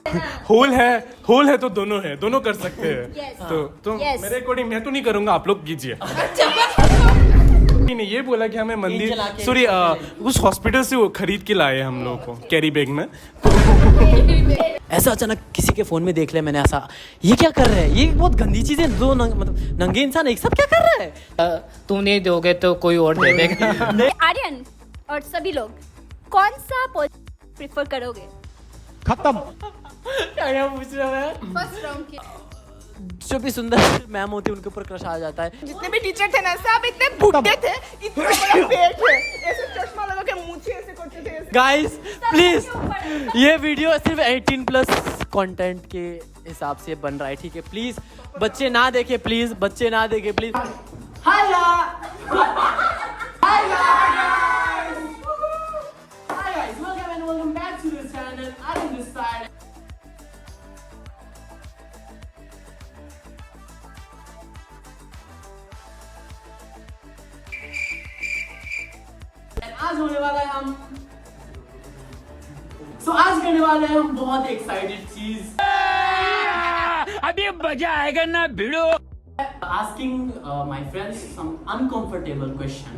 Whole है तो दोनों है, दोनों कर सकते हैं। तो मेरे अकॉर्डिंग मैं तो नहीं करूंगा, आप लोग कीजिए। ने ये बोला कि हमें मंदिर सॉरी उस हॉस्पिटल से वो खरीद के लाए हम लोगों को कैरी बैग में। ऐसा अचानक किसी के फोन में देख लिया मैंने, ऐसा ये क्या कर रहे हैं, ये बहुत गंदी चीजें, दो मतलब नंगे इंसान एक साथ क्या कर रहे हैं। तुम नहीं दोगे तो कोई और दे देगा। आर्यन और सभी लोग कौन सा प्रेफर करोगे? खत्म। क्या पूछ रहा है? फर्स्ट राउंड के जो भी सुंदर मैम होती है उनके ऊपर क्रश आ जाता है। जितने भी टीचर थे ना सब इतने बुड्ढे थे, इतना बड़ा पेट है, ऐसे चश्मा लगा के मूंछें ऐसे करते थे। गाइस प्लीज, ये वीडियो सिर्फ 18+ कंटेंट के हिसाब से बन रहा है, ठीक है? प्लीज बच्चे ना देखे, प्लीज बच्चे ना देखे, please. Hi guys, welcome back to this channel. I'm on this side. आज होने वाला है आज करने वाले हैं हम बहुत एक्साइटेड चीज। अभी मजा आएगा ना भिड़ो। Asking my friends some uncomfortable question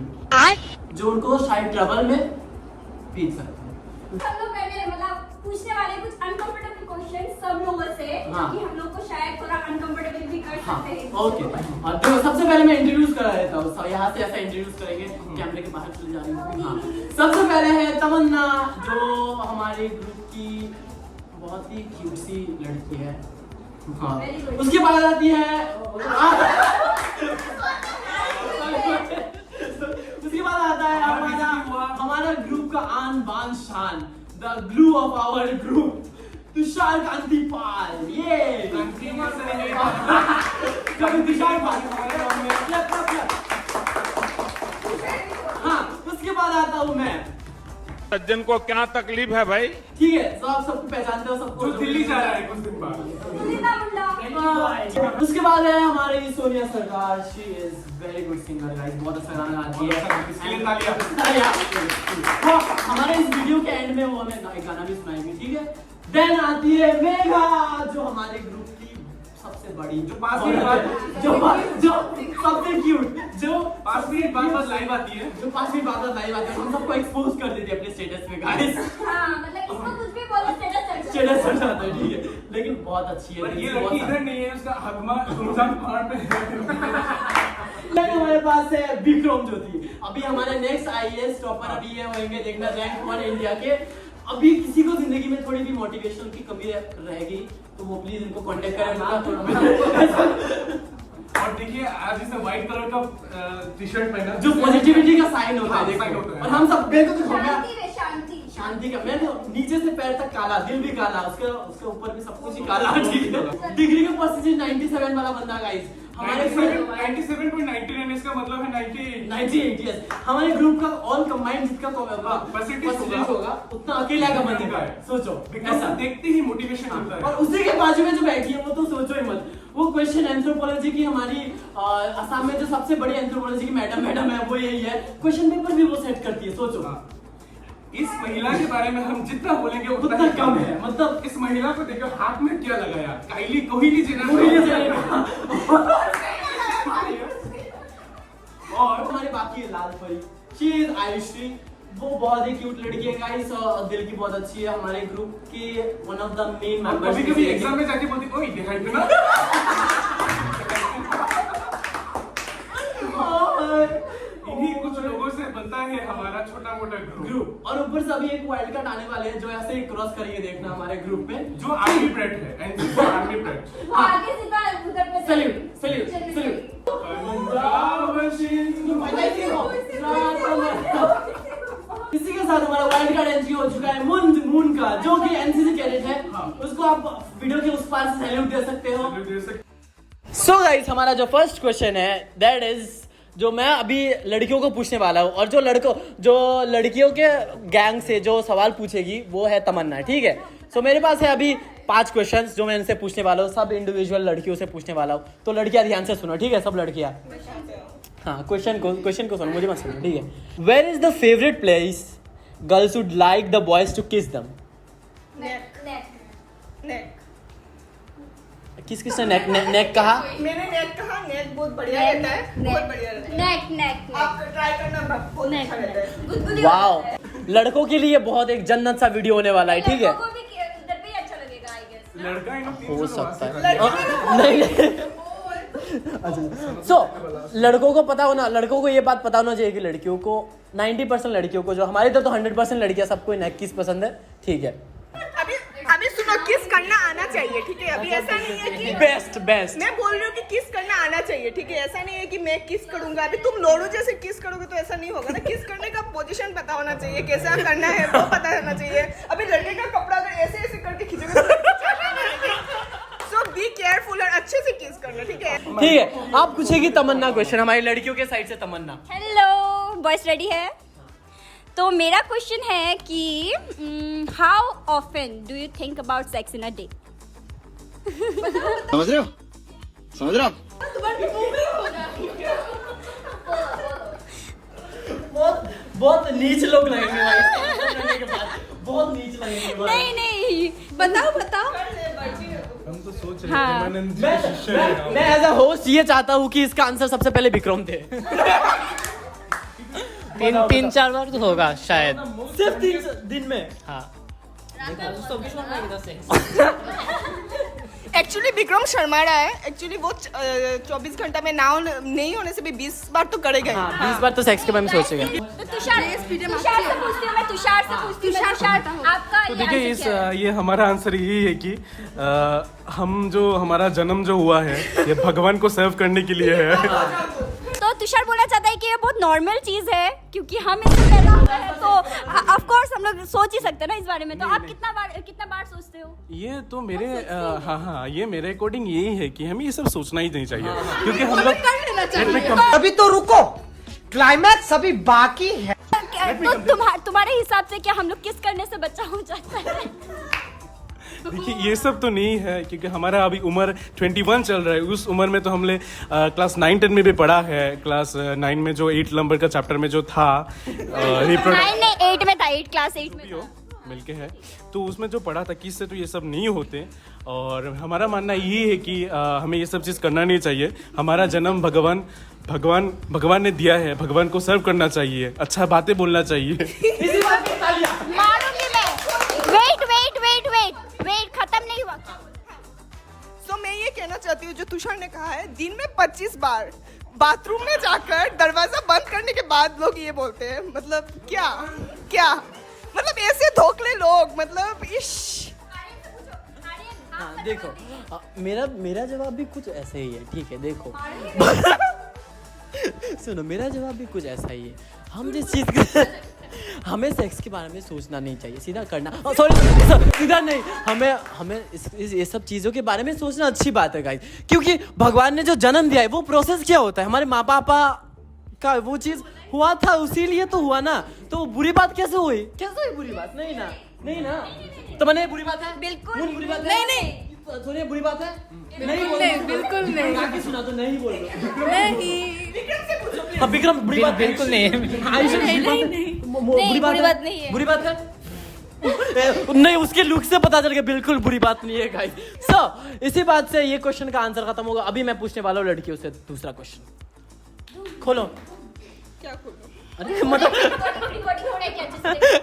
जो उनको शायद ट्रबल में फील करते हैं। हम लोग पहले मतलब पूछने वाले कुछ अनकंफर्टेबल क्वेश्चन सब लोगों से, कि हम लोग को शायद थोड़ा अनकंफर्टेबल भी कर सकते हैं। ओके, तो सबसे पहले मैं इंट्रोड्यूस करा देता हूँ। यहाँ से ऐसा इंट्रोड्यूस करेंगे, कैमरे के बाहर चले जा रही हूँ। हाँ, सबसे पहले है तमन्ना, जो हमारे ग्रुप की बहुत ही क्यूट सी लड़की है। हाँ, उसके बाद आती है उसके बाद आता है हमारा ग्रुप का आन बान शान, the glue of our group, Tushar Kanti Pal. ये तुषार पाल। हाँ, उसके बाद आता हूँ मैं। सज्जन को क्या तकलीफ है भाई? ठीक है, तो आप सबको पहचानते हो, सबको जो दिल्ली जा रहा है कुछ दिन बाद। उसके बाद है हमारी सोनिया सरकार। She is very good singer guys, बहुत अच्छा गाना गाती है। इसके लिए तालियां। हाँ, हमारे इस वीडियो के एंड में वो हमें एक गाना भी सुनाएंगे, ठीक है? देन आती है मेघा, जो हमारे ग्रुप की सबसे बड़ी, जो सबसे क्यूट, जो 5 मिनट बाद लाइव आती है, जो 5 मिनट बाद लाइव आती है। हम सबको एक्सपोज कर देती है अपने स्टेटस में गाइस। हाँ, मतलब इसको कुछ भी बोलो स्टेटस चढ़ जाता है, ठीक है? लेकिन बहुत अच्छी है। ये लड़की इधर नहीं है, उसका हगमा गुलजान पहाड़ पे है। हमारे पास है विक्रम ज्योति। अभी हमारे नेक्स्ट आईएएस टॉपर अभी ये होंगे, देखना रैंक 1 इंडिया के। अभी किसी को जिंदगी में थोड़ी भी मोटिवेशन की कमी रहेगी तो वो प्लीज इनको कांटेक्ट करें। और देखिए आज इसने व्हाइट कलर का टी शर्ट पहना, जो पॉजिटिविटी का साइन होता है, साइन होता है। और हम सब मेरे को तो शांति का, मैं नीचे से पैर तक काला, दिल भी काला, उसके ऊपर भी सब कुछ ही काला, ठीक है? डिग्री का परसेंटेज 97 वाला बंदा गाइस। हमारे 97.99 इसका मतलब है 98 यस। हमारे ग्रुप का ऑल कंबाइंड जितना परसेंटेज होगा उतना अकेला का बंदा है, सोचो। ऐसा देखते ही मोटिवेशन मिलता है। और उसी के बाजू में जो बैठी है वो तो सोचो ही मत। वो क्वेश्चन एंथ्रोपोलॉजी की, हमारी असम में जो सबसे बड़ी एंथ्रोपोलॉजी की मैडम है, वो यही है। क्वेश्चन पेपर भी वो सेट करती है, सोचो। इस महिला के बारे में हम जितना बोलेंगे उतना कम है। मतलब इस महिला को देखो हाथ में क्या लगाया, कोहली जेनर। और हमारे बाकी लाल परी, शी इज आयुश्री, वो बहुत ही क्यूट लड़की है गाइस, और दिल की बहुत अच्छी है। हमारे ग्रुप की one of the main members. कभी एग्जाम में जाके बोलती ओए दिखाई देना। इन्हीं कुछ लोगों से बनता है हमारा छोटा मोटा ग्रुप। और ऊपर से अभी एक वाइल्ड कार्ड आने वाले हैं जो ऐसे ही क्रॉस करेंगे, देखना हमारे ग्रुप में, जो आर्मी ब्रेड है, एनसीसी आर्मी ब्रेड। आगे से बाहर उधर पे सल्यूट। इसी के साथ हमारा वाइल्ड कार्ड एंट्री हो चुका है मून का, जो कि एनसीसी कैडेट है। उसको आप वीडियो के उस पार से सैल्यूट दे सकते हो। सो गाइस, हमारा जो फर्स्ट क्वेश्चन है दैट इज, जो मैं अभी लड़कियों को पूछने वाला हूँ, और जो लड़कियों के गैंग से जो सवाल पूछेगी वो है तमन्ना, ठीक है? सो मेरे पास है अभी 5 क्वेश्चंस जो मैं इनसे पूछने वाला हूँ, सब इंडिविजुअल लड़कियों से पूछने वाला हूँ। तो लड़कियां ध्यान से सुनो, ठीक है? सब लड़कियां, हाँ, क्वेश्चन को सुनो, मुझे मत सुनो, ठीक है? Where is the favourite place girls would like the boys to kiss them? नेक। किसने नेक कहा? मैंने नेक कहा। नेक बहुत बढ़िया रहता है, बहुत बढ़िया रहता है। नेक आप ट्राई करना, बहुत अच्छा रहता है। गुदगुदी वाओ, होता है। लड़कों के लिए बहुत एक जन्नत सा वीडियो होने वाला है, ठीक है? लड़कों को भी उधर पे ही अच्छा लगेगा आई गेस। लड़का इन लोग हो सकता है। लड़की नहीं सो लड़कों को पता होना, लड़कों को ये बात पता होना चाहिए कि लड़कियों को 90% लड़कियों को, जो हमारे इधर तो 100% लड़कियां, सबको नेक किस पसंद है, ठीक है? अभी सुनो, किस करना आना चाहिए, ठीक है? अभी ऐसा नहीं है कि बेस्ट मैं बोल रही हूँ कि किस करना आना चाहिए, ठीक है? ऐसा नहीं है कि मैं किस करूंगा। अभी तुम लोड़ू जैसे किस करोगे तो ऐसा नहीं होगा ना। किस करने का पोजीशन पता होना चाहिए, कैसा करना है वो पता होना चाहिए। अभी लड़के का कपड़ा अगर ऐसे ऐसे करके खींचोगे तो सो बी केयरफुल और अच्छे से किस करना, ठीक है? ठीक है, आप पूछेगी तमन्ना क्वेश्चन, हमारी लड़कियों के साइड से तमन्ना। हेलो बॉयज, रेडी है? तो मेरा क्वेश्चन है कि how often do you think about sex in a day? समझ रहे हो? समझ रहे हो? बहुत नीच लोग लगेंगे भाई, बहुत नीच लगेंगे भाई। नहीं बताओ। हम तो सोच रहे हाँ। थे मैं एज अ होस्ट ये चाहता हूँ कि इसका आंसर सबसे पहले विक्रम थे। 3-4 बार तो होगा शायद। सिर्फ 3 दिन में। हाँ। एक्चुअली विक्रम शर्मा रहा है। एक्चुअली वो 24 घंटा में नहीं होने से भी 20 बार तो करेगा ही। 20 बार तो सेक्स के बारे में सोचेगा। तो तुषार से पूछती हूँ मैं, तुषार आपका तो ये देखिए, answer क्या है? ये हमारा आंसर यही है कि हमारा जन्म जो हुआ है ये भगवान को सर्व करने के लिए है। तो तुषार बोलना चाहता है कि ये बहुत नॉर्मल चीज है क्योंकि हम इससे पैदा हुए हैं, तो ऑफ कोर्स हम लोग सोच ही सकते हैं ना इस बारे में। तो आप कितना बार सोचते हो? ये तो मेरे हाँ, ये मेरे अकॉर्डिंग यही है कि हमें ये सब सोचना ही नहीं चाहिए, क्योंकि हम लोग अभी तो रुको, क्लाइमैक्स अभी बाकी है। तो तुम्हारे हिसाब से क्या हम लोग किस करने से बच्चा हो जाता है? देखिए, ये सब तो नहीं है, क्योंकि हमारा अभी उम्र 21 चल रहा है। उस उम्र में तो हमने क्लास 9-10 में भी पढ़ा है। क्लास 9 में जो 8 नंबर का चैप्टर में जो था नहीं 8 में था, 8 क्लास 8 में था। मिलके है, तो उसमें जो पढ़ा था किससे तो ये सब नहीं होते। और हमारा मानना यही है कि हमें ये सब चीज़ करना नहीं चाहिए। हमारा जन्म भगवान ने दिया है, भगवान को सर्व करना चाहिए, अच्छा बातें बोलना चाहिए। मारूंगी मैं। वेट, खत्म नहीं हुआ। तो मैं ये कहना चाहती हूँ, जो तुषार ने कहा है, दिन में 25 बार बाथरूम में जाकर दरवाजा बंद करने के बाद लोग ये बोलते हैं। मतलब क्या मतलब ऐसे धोखले लोग, मतलब इश। हाँ, देखो, मेरा जवाब भी कुछ ऐसा ही है, ठीक है? देखो सुनो, मेरा जवाब भी कुछ ऐसा ही है। हम जिस चीज हमें सेक्स के बारे में सोचना नहीं चाहिए, सीधा करना। सॉरी, सीधा नहीं, हमें ये सब चीज़ों के बारे में सोचना अच्छी बात है गाइस, क्योंकि भगवान ने जो जन्म दिया है वो प्रोसेस क्या होता है, हमारे माँ पापा का वो चीज़ हुआ था, उसीलिए तो हुआ ना। तो बुरी बात कैसे हुई बुरी बात? नहीं ना। तो मैंने बुरी बात है? बिल्कुल बुरी बात है? नहीं सोनिया, बुरी बात है? नहीं, बिल्कुल नहीं। आगे सुना तो नहीं बोल रहे। हाँ, विक्रम, बुरी बात बिल्कुल नहीं। बुरी बात नहीं है। बुरी बात है? नहीं, उसके लुक से पता चल गया बिल्कुल बुरी बात नहीं है गाइस। सो इसी बात से ये क्वेश्चन का आंसर खत्म होगा। अभी मैं पूछने वाला हूँ लड़कियों से दूसरा क्वेश्चन। खोलो। क्या खोलो? अरे मतलब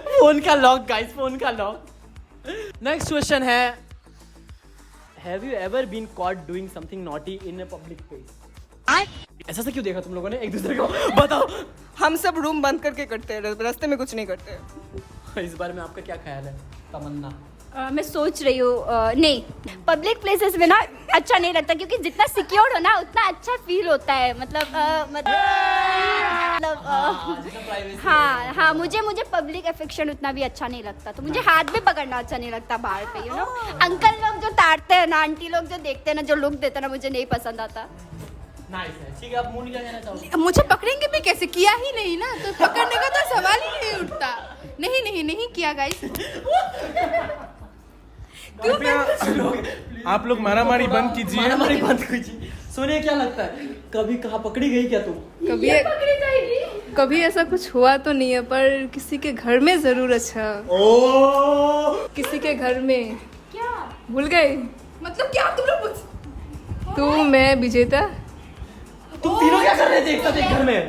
फोन का लॉक गाइस, फोन का लॉक। नेक्स्ट क्वेश्चन है, have you ever been caught doing something naughty in a public place? ऐसा से क्यों देखा तुम लोगों ने एक दूसरे को? बताओ। हम सब रूम बंद करके करते हैं, रास्ते में कुछ नहीं करते। इस बारे में आपका क्या ख्याल है तमन्ना? मैं सोच रही हूँ, नहीं, पब्लिक प्लेसेस में ना अच्छा नहीं लगता, क्योंकि जितना सिक्योर हो ना उतना अच्छा फील होता है। हाँ, मुझे पब्लिक अफेक्शन उतना भी अच्छा नहीं लगता। तो मुझे हाथ भी पकड़ना अच्छा नहीं लगता बाहर पे, यू नो। अंकल लोग जो ताड़ते हैं ना, आंटी लोग जो देखते हैं ना, जो लुक देते हैं ना, मुझे नहीं पसंद आता। नाइस है, ठीक है। आप मून क्या कहना चाहोगे? मुझे पकड़ेंगे भी कैसे? किया ही नहीं ना, तो पकड़ने का तो सवाल ही नहीं उठता। नहीं किया गाइस। आप लोग मारामारी बंद कीजिए। मारामारी बंद कीजिए। सोनिया, क्या लगता है, कभी कहाँ पकड़ी गई क्या तुम? कभी ऐसा कुछ हुआ तो नहीं है, पर किसी के घर में जरूर। अच्छा, किसी के घर में भूल गए मतलब क्या तुम लोग पूछ तू मैं विजेता तुम तीनों क्या कर रहे थे एक साथ एक घर में?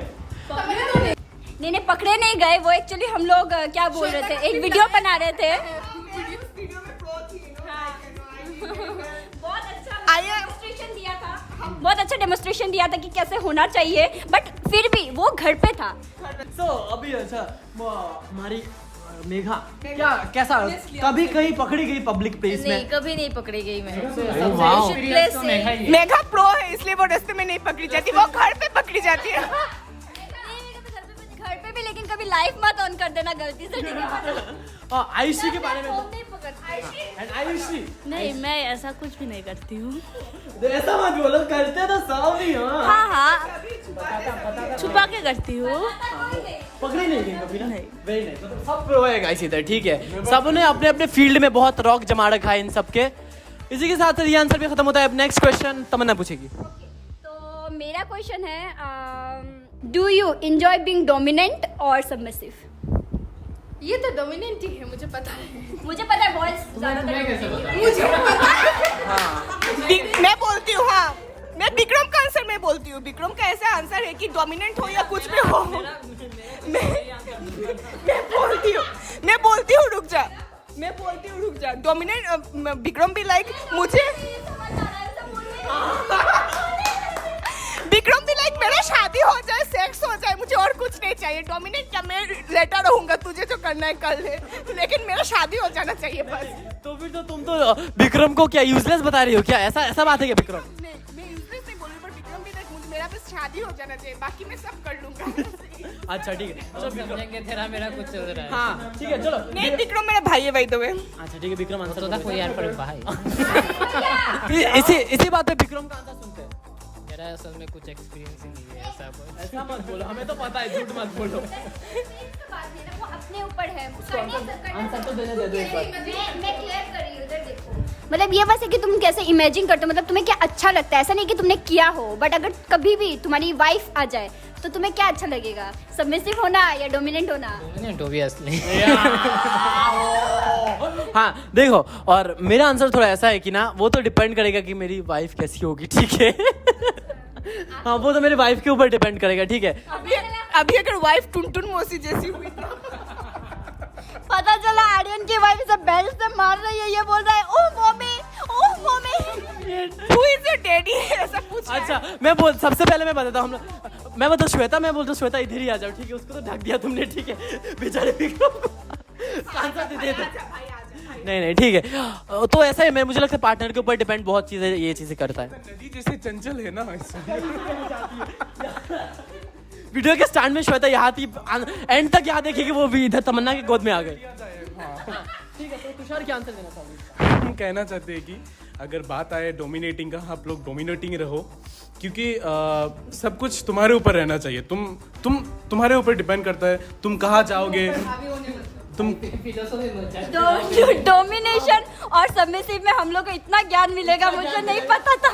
नहीं पकड़े नहीं गए वो, एक्चुअली हम लोग क्या बोल रहे थे, एक वीडियो बना रहे थे। बहुत अच्छा डेमोन्स्ट्रेशन दिया था कि कैसे होना चाहिए, बट फिर भी वो घर पे था। So, अभी अच्छा हमारी मेघा क्या कैसा कभी कहीं पकड़ी गई पब्लिक प्लेस में? कभी नहीं पकड़ी गई मैं। मेघा प्रो है इसलिए वो रास्ते में नहीं पकड़ी जाती, वो घर पे पकड़ी जाती है। घर पे भी, लेकिन कभी लाइव मत ऑन कर देना गलती से, ठीक है? आयुषी के बारे में नहीं पकड़ती। And आयुषी नहीं, मैं ऐसा कुछ भी नहीं करती हूँ। ऐसा मत बोलो, करते तो सब ही। हाँ हाँ, छुपा के करती हूँ। पकड़ी नहीं गई कभी ना? वेरी नाइस, मतलब सब प्रो है गाइस इधर, ठीक है? सबने अपने अपने फील्ड में बहुत रॉक जमा रखा है इन सबके। इसी के साथ ये आंसर भी खत्म होता है। अब नेक्स्ट क्वेश्चन तमन्ना पूछेगी। तो मेरा क्वेश्चन है, do you enjoy being dominant और सबमिसिव? ये तो डोमिनेंट ही है, मुझे पता है। मुझे पता है बॉयज ज्यादातर। मुझे पता है। मैं बोलती हूँ, हाँ मैं विक्रम का आंसर मैं बोलती हूँ। विक्रम का ऐसा आंसर है कि डोमिनेंट हो या कुछ भी हो, मैं बोलती हूँ रुक जा डोमिनेंट। विक्रम भी लाइक मुझे, विक्रम भी लाइक मेरा शादी हो जाए, सेक्स हो जाए, मुझे और कुछ नहीं चाहिए। डोमिनेट क्या, मैं लेटा रहूंगा, तुझे जो करना है कर ले, लेकिन मेरा शादी हो जाना चाहिए बस। तो फिर तो तुम तो विक्रम को क्या यूजलेस बता रही हो क्या? ऐसा बात है क्या विक्रम? मैं यूजलेस नहीं बोल रही, पर विक्रम भी लाइक मेरा बस शादी हो जाना चाहिए, बाकी मैं सब कर लूंगा। अच्छा ठीक है, चलो समझेंगे तेरा मेरा कुछ चल रहा है। हाँ ठीक है, चलो। नहीं विक्रम मेरा भाई है भाई तो। अच्छा ठीक है, विक्रम आंसर तो कोई यार पर भाई। इसी बात पे विक्रम का आंसर सुनते हैं। मेरा असल में कुछ एक्सपीरियंस ही नहीं है ऐसा कुछ। ऐसा मत बोलो, हमें तो पता है, झूठ मत बोलो। वो अपने ऊपर है, आंसर तो देने दे दो एक बार। मैं क्लियर कर रही हूँ, इधर देखो। मतलब ये बस है कि तुम कैसे इमेजिन करते हो, मतलब तुम्हें क्या अच्छा लगता है। ऐसा नहीं कि तुमने किया हो, बट अगर कभी भी तुम्हारी वाइफ आ जाए तो तुम्हें क्या अच्छा लगेगा, सबमिसिव होना या डोमिनेंट होना? Dominant obviously. हाँ देखो, और मेरा आंसर थोड़ा ऐसा है कि ना, वो तो डिपेंड करेगा कि मेरी वाइफ कैसी होगी, ठीक है? हाँ वो तो मेरी वाइफ के ऊपर डिपेंड करेगा, ठीक है? अभी अगर वाइफ टुनटुन मौसी जैसी हुई तो पता चला आर्यन की वाइफ से बेल्ट से मार रही है, ये बोल रहा है oh mummy who is your daddy, ऐसा पूछ रहा है। अच्छा सबसे पहले मैं बताता हूँ, मैं बोलता श्वेता इधर ही आ जाओ, ठीक है? उसको तो ढक दिया तुमने, ठीक है? बेचारे विक्रम को आंसर दे दे। नहीं ठीक है, तो ऐसा है, मैं मुझे लगता है पार्टनर के ऊपर डिपेंड बहुत चीजें, ये चीजें करता है। नदी जैसे चंचल है ना। वीडियो के स्टार्ट में श्वेता यहाँ थी, एंड तक यहाँ देखिए कि वो भी इधर तमन्ना की गोद में आ गए। ठीक है, तो तुषार क्या आंसर देना चाहोगे? हम कहना चाहते हैं कि अगर बात आए डोमिनेटिंग का, आप लोग डोमिनेटिंग रहो, क्योंकि सब कुछ तुम्हारे ऊपर रहना चाहिए। तुम्हारे ऊपर डिपेंड करता है तुम कहाँ जाओगे। तुम डोमिनेशन और सबमिसिव में हम लोग को इतना ज्ञान मिलेगा, मुझे नहीं पता था।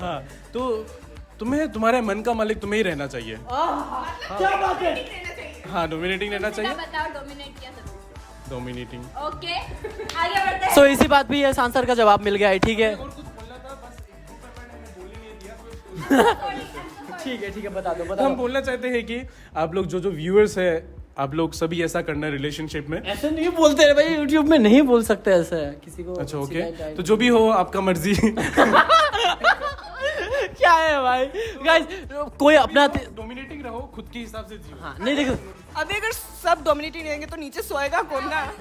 हाँ, तो तुम्हें तुम्हारे मन का मालिक तुम्हें ही रहना चाहिए। क्या बात है? हाँ, डोमिनेटिंग रहना चाहिए। बताओ डोमिनेट किया डोमिनेटिंग। ओके, आगे बढ़ते हैं। सो इसी बात पे इस आंसर का जवाब मिल गया है, ठीक है? ठीक है, बता दो। हम बोलना चाहते हैं कि आप लोग जो व्यूअर्स है, आप लोग सभी ऐसा करना है रिलेशनशिप में। ऐसे नहीं बोलते रे भाई, यूट्यूब में नहीं बोल सकते ऐसे किसी को। अच्छा ओके, तो जो भी हो आपका मर्जी। क्या है भाई? गाइस कोई अपना डोमिनेटिंग रहो, खुद के हिसाब से जियो। हाँ नहीं देखो अभी अगर सब डोमिनेटिंग रहेंगे तो नीचे सोएगा कौन ना?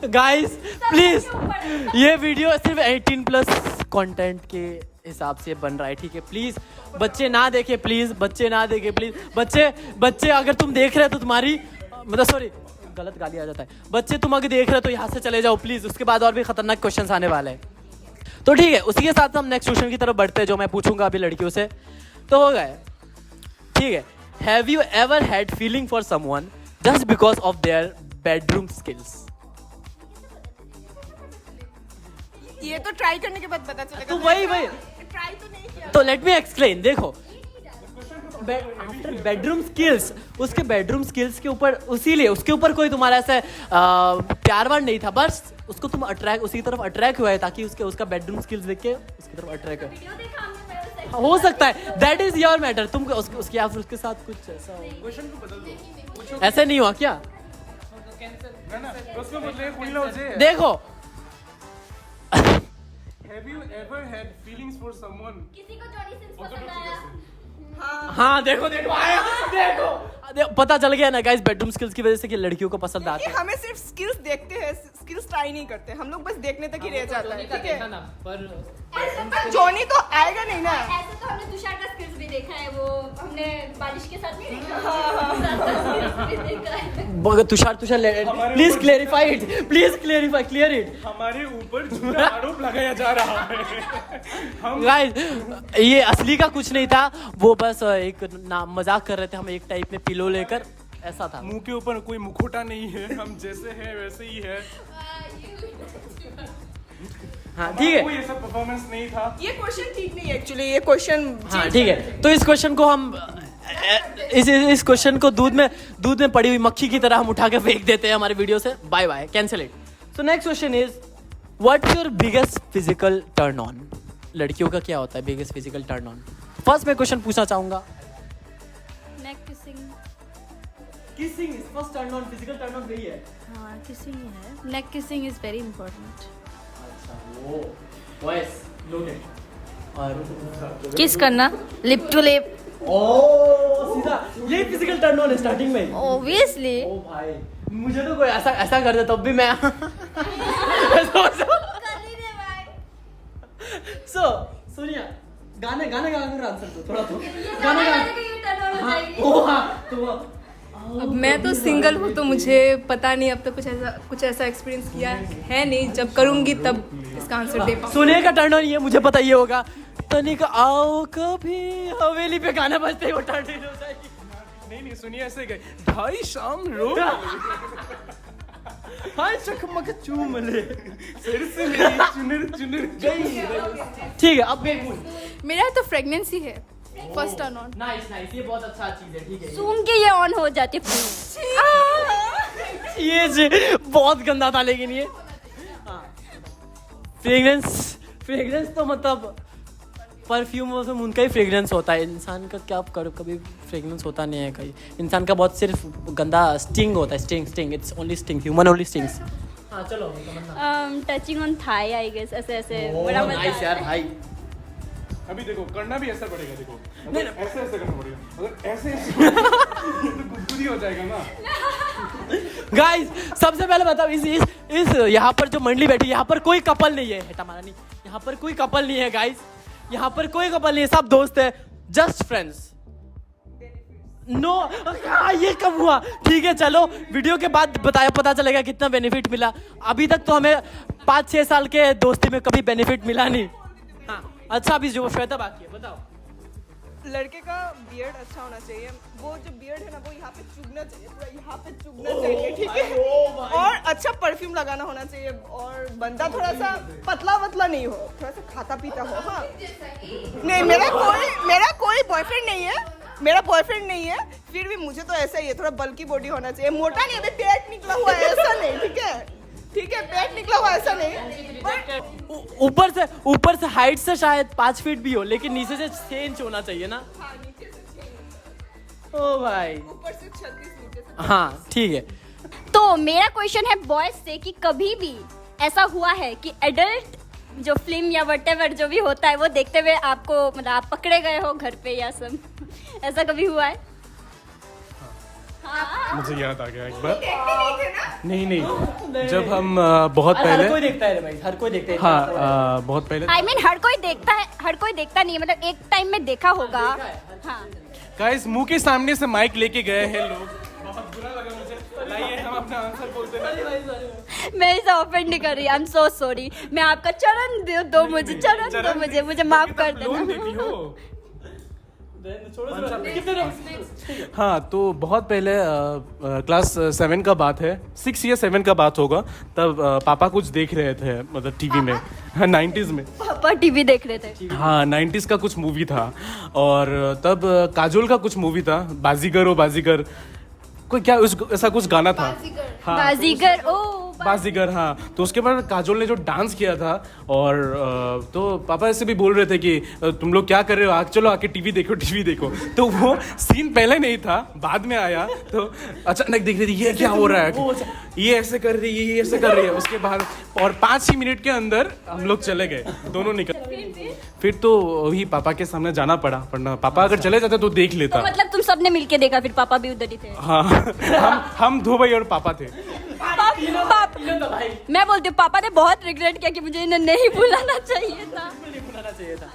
गाइस प्लीज, ये वीडियो सिर्फ 18+ कंटेंट के हिसाब से बन रहा है, ठीक है? प्लीज बच्चे ना देखे, प्लीज बच्चे अगर तुम देख रहे हो तो तुम्हारी मतलब सॉरी गलत गाली आ जाता है। बच्चे तुम अगर देख रहे हो तो यहाँ से चले जाओ प्लीज, उसके बाद और भी खतरनाक क्वेश्चंस आने वाले हैं। तो ठीक है, उसी के साथ हम नेक्स्ट क्वेश्चन की तरफ बढ़ते हैं, जो मैं पूछूंगा अभी लड़कियों से। तो हो गए, ठीक है? Have you ever had feeling for someone just because of their bedroom skills? ये तो ट्राई करने के बाद पता चलेगा। तो वही ट्राई तो नहीं किया। तो लेट मी एक्सप्लेन। देखो आफ्टर बेडरूम स्किल्स, उसके बेडरूम स्किल्स के ऊपर, उसीलिए उसके ऊपर कोई तुम्हारा ऐसा प्यारवान नहीं था, बस उसको तुम अट्रैक्ट, उसी की तरफ अट्रैक्ट हुआ है ताकि उसका बेडरूम स्किल्स देख के उसकी तरफ अट्रैक्ट हो। हो सकता है, दैट इज योर मैटर। तुम उसके या फिर उसके साथ कुछ ऐसा क्वेश्चन को बदल दो। ऐसे नहीं हुआ क्या? ना प्रश्न बदले पुढला होजे। देखो, Have you ever had feelings for someone? किसी को जॉनी सिंस पसंद आया? हाँ देखो आया, देखो पता चल गया ना गाइस, बेडरूम स्किल्स की वजह से कि लड़कियों को पसंद आते हैं। हमें सिर्फ स्किल्स देखते हैं, स्किल्स ट्राई नहीं करते हम लोग, बस देखने तक ही रह जाता है, ठीक है। पर जॉनी तो आएगा नहीं ना। ऐसे तो हमने तुषार का स्किल्स भी देखा है, वो हमने बारिश के साथ नहीं देखा। Tushar please clarify it, please clear it. हमारे ऊपर झूठा आरोप लगाया जा रहा है। हम गाइस ये असली का कुछ नहीं था, वो बस एक मजाक कर रहे थे हम, एक टाइप में पिलो लेकर, ऐसा था। मुंह के ऊपर कोई मुखौटा नहीं है, हम जैसे हैं वैसे ही है। हाँ ठीक है, कोई ऐसा परफॉर्मेंस नहीं था। ये क्वेश्चन ठीक नहीं है एक्चुअली, ये क्वेश्चन। हाँ ठीक है, तो इस क्वेश्चन को हम इस क्वेश्चन को दूध में पड़ी हुई मक्खी की तरह हम उठा के फेंक देते हैं हमारे वीडियो से। Bye bye, cancel it. So next question is, what's your biggest physical turn on? लड़कियों का क्या होता है biggest physical turn on? First मैं क्वेश्चन पूछना चाहूंगा, neck kissing. Kissing is first turn on, physical turn on वही है। हाँ किसिंग है, neck kissing is very important. अच्छा वो वॉइस लोडेड। और किस करना, लिप टू लिप। ओ सीधा ये फिजिकल टर्न ऑन है स्टार्टिंग में। ऑब्वियसली। ओ भाई, मुझे तो कोई ऐसा कर दे तब भी मैं सोनिया गाने गा कर आंसर दो थोड़ा, तो गाना गा। ओ हाँ तो अब मैं तो सिंगल हूँ तो मुझे पता नहीं, अब तक कुछ ऐसा एक्सपीरियंस किया है नहीं, जब करूँगी तब इसका आंसर दे पाऊँ। सोनिया का टर्न ऑन ये मुझे पता ये होगा, तनिक आओ कभी हवेली पे गाना बजते ही वो टर्न ऑन हो जाएगी। नहीं सुनिए, ऐसे गए ढाई शाम रो हाय चकमक चूम ले फिर से मेरी चुनर गई। ठीक है, अब गई भूल। मेरा तो प्रेगनेंसी है फर्स्ट टर्न ऑन। नाइस, ये बहुत अच्छा चीज है। ठीक है, सूंघ के ये ऑन हो जाती है। ये बहुत गंदा था, लेकिन ये फ्रेग्रेंस तो मतलब परफ्यूम उनका ही फ्रेग्रेंस होता है, इंसान का क्या कभी फ्रेग्रेंस होता नहीं है कहीं। इंसान का बहुत सिर्फ गंदा स्टिंग होता है, sting, it's only sting, human only stings. हाँ चलो, touching on thigh I guess, ऐसे बड़ा नाइस यार भाई। अभी देखो करना भी ऐसा पड़ेगा, देखो ऐसे करना पड़ेगा, अगर ऐसे तो गुदगुदी हो जाएगा ना। गाइस सबसे पहले बताओ, इस यहाँ पर जो मंडली बैठी, यहाँ पर कोई कपल नहीं है, हेटा मारा नहीं, यहाँ पर कोई कपल नहीं है गाइस, यहाँ पर कोई कपल नहीं है, सब दोस्त है, जस्ट फ्रेंड्स। नो ये कब हुआ? ठीक है चलो, वीडियो के बाद पता चलेगा कितना बेनिफिट मिला। अभी तक तो हमें 5-6 साल के दोस्ती में कभी बेनिफिट मिला नहीं। हाँ अच्छा, अभी जो श्वेता बाकी है बताओ। लड़के का बियर्ड अच्छा होना चाहिए, वो जो बियर्ड है ना वो यहाँ पे चुभना चाहिए, पूरा यहाँ पे चुभना चाहिए, ठीक है। और अच्छा परफ्यूम लगाना होना चाहिए, और बंदा थोड़ा सा पतला वतला नहीं हो, थोड़ा सा खाता पीता हो। हाँ नहीं, मेरा कोई बॉयफ्रेंड नहीं है, फिर भी मुझे तो ऐसा ही है, थोड़ा बल्की बॉडी होना चाहिए, मोटा नहीं, अभी पेट निकला हुआ है ऐसा नहीं, ठीक है पेट निकला हुआ ऐसा नहीं। ऊपर से हाइट से शायद 5 फीट भी हो, लेकिन नीचे से 6 इंच होना चाहिए ना। हाँ, नीचे से 6 इंच, ओ भाई ऊपर से 36, नीचे से। हाँ ठीक है। तो मेरा क्वेश्चन है बॉयज से कि कभी भी ऐसा हुआ है कि एडल्ट जो फिल्म या व्हाटएवर जो भी होता है वो देखते हुए आपको, मतलब आप पकड़े गए हो घर पे या सब, ऐसा कभी हुआ है? हाँ। मुझे याद आ गया एक बार। नहीं, जब हम बहुत पहले, हर कोई देखता है भाई, हर कोई देखता है। हाँ बहुत पहले, I mean, हर कोई देखता है, हर कोई देखता नहीं है, मतलब एक टाइम में देखा होगा। हाँ गाइस मुंह के सामने से माइक लेके गए हैं लोग, बहुत बुरा लगा मुझे। लाइए हम अपना आंसर बोलते हैं। मैं इसे ऑफेंड नहीं कर रही, आई एम सो सॉरी। मैं आपका चरण दो मुझे, चरण दो मुझे माफ कर लोन देती देना। हो। हाँ, तो बहुत पहले क्लास 7 का बात है, 6 या 7 का बात होगा। तब पापा कुछ देख रहे थे, मतलब टीवी में। हाँ, 90s में पापा टीवी देख रहे थे। हाँ, 90s का कुछ मूवी था, और तब काजोल का कुछ मूवी था, बाजीगर ओ बाजीगर, कोई क्या ऐसा कुछ गाना था। हाँ, बाजीगर ओ बाजीगर। हाँ, तो उसके बाद काजोल ने जो डांस किया था, और तो पापा ऐसे भी बोल रहे थे कि तुम लोग क्या कर रहे हो, चलो आके टीवी देखो। तो वो सीन पहले नहीं था, बाद में आया। तो अचानक देख रही थी ये क्या हो रहा है, ये ऐसे कर रही है, ये ऐसे कर रही है। उसके बाद और 5 ही मिनट के अंदर हम लोग चले गए, दोनों निकल। फिर तो वही पापा के सामने जाना पड़ा, वरना पापा अगर चले जाते तो देख लेता। तो मतलब तुम सबने मिलके देखा, फिर पापा भी उधर ही थे। हाँ, हम 2 भाई और पापा थे। मैं बोलती हूँ पापा ने बहुत रिग्रेट किया कि मुझे इन्हें नहीं बुलाना चाहिए था।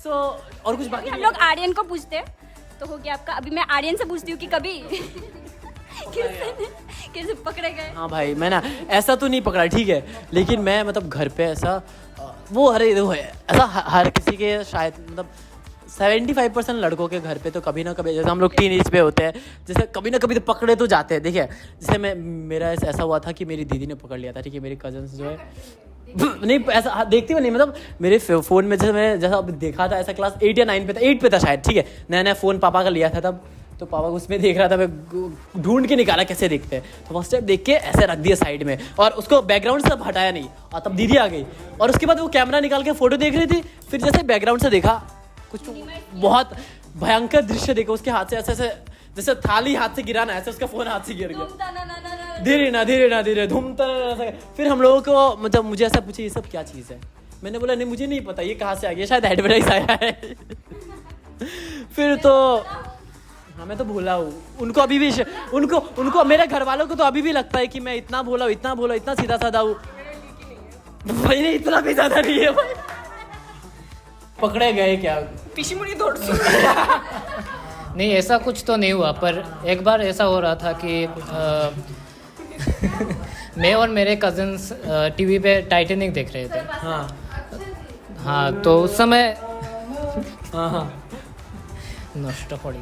सो और कुछ बाकी हम लोग आर्यन को पूछते तो हो गया आपका। अभी मैं आर्यन से पूछती हूँ कि कभी कैसे पकड़े गए। हाँ भाई, मैं ना ऐसा तो नहीं पकड़ा, ठीक है, लेकिन मैं मतलब घर पे ऐसा वो अरे वो है ऐसा हर किसी के शायद मतलब 75% लड़कों के घर पे तो कभी ना कभी, जैसे हम लोग टीन एज पे होते हैं, जैसे कभी ना कभी तो पकड़े तो जाते हैं। देखिए, जैसे मेरा ऐसा हुआ था कि मेरी दीदी ने पकड़ लिया था, ठीक है, मेरी कजन्स जो है नहीं ऐसा देखती नहीं, मतलब मेरे फ़ोन में जैसा अब देखा था, ऐसा क्लास 8 या 9 पे था, 8 पे था शायद, ठीक है, नया फ़ोन पापा का लिया था तब। तो पापा उसमें देख रहा था, मैं ढूंढ के निकाला कैसे देखते हैं, तो फर्स्ट टाइम देख के ऐसे रख दिया साइड में, और उसको बैकग्राउंड से हटाया नहीं, और तब दीदी आ गई, और उसके बाद वो कैमरा निकाल के फोटो देख रही थी। फिर जैसे बैकग्राउंड से देखा, कुछ बहुत भयंकर दृश्य देखा, उसके हाथ से ऐसे जैसे थाली हाथ से गिरा ना, ऐसे उसका फोन हाथ से गिर गया, धीरे धूमता। फिर हम लोगों को मतलब मुझे ऐसा पूछे ये सब क्या चीज़ है, मैंने बोला नहीं मुझे नहीं पता ये कहाँ से आ गया, शायद एडवर्टाइज आया है। फिर तो हाँ, मैं तो भूला हूँ। उनको अभी भी उनको मेरे घर वालों को तो अभी भी लगता है कि मैं इतना भोला, इतना सीधा साधा हूँ। भाई नहीं, इतना भी ज्यादा नहीं है भाई। पकड़े गए क्या? पिशी मुड़ी दौड़ नहीं, ऐसा कुछ तो नहीं हुआ, पर एक बार ऐसा हो रहा था कि मैं और मेरे कजिन्स टीवी पे टाइटैनिक देख रहे थे। हाँ, तो उस समय नष्ट पड़ी।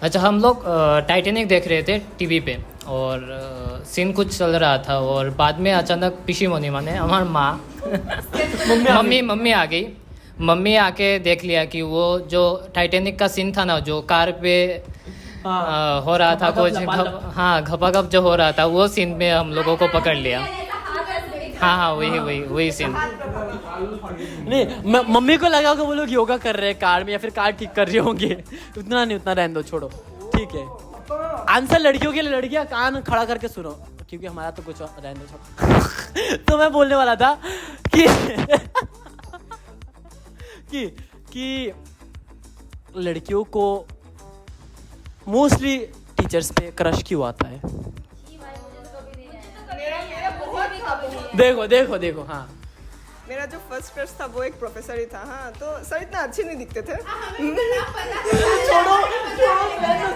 अच्छा, हम लोग टाइटैनिक देख रहे थे टीवी पे, और सीन कुछ चल रहा था, और बाद में अचानक पिशी मोनी माने हमारी माँ मम्मी आ गई। मम्मी आके देख लिया कि वो जो टाइटैनिक का सीन था ना, जो कार पे हो रहा था कुछ, घपाघप जो हो रहा था, वो सीन में हम लोगों को पकड़ लिया। हाँ, वही सीन। नहीं, मम्मी को लगा कि वो लोग योगा कर रहे हैं कार में, या फिर कार ठीक कर रहे होंगे। उतना नहीं, उतना रहने दो, छोड़ो, ठीक है। आंसर लड़कियों के लिए, लड़कियां कान खड़ा करके सुनो, क्योंकि हमारा तो कुछ रहने दो, छोड़ो। तो मैं बोलने वाला था कि लड़कियों को मोस्टली टीचर्स पे क्रश क्यों आता है? देखो हाँ, मेरा जो फर्स्ट क्रश था वो एक प्रोफेसर ही था। हाँ, तो सर इतना अच्छे नहीं दिखते थे।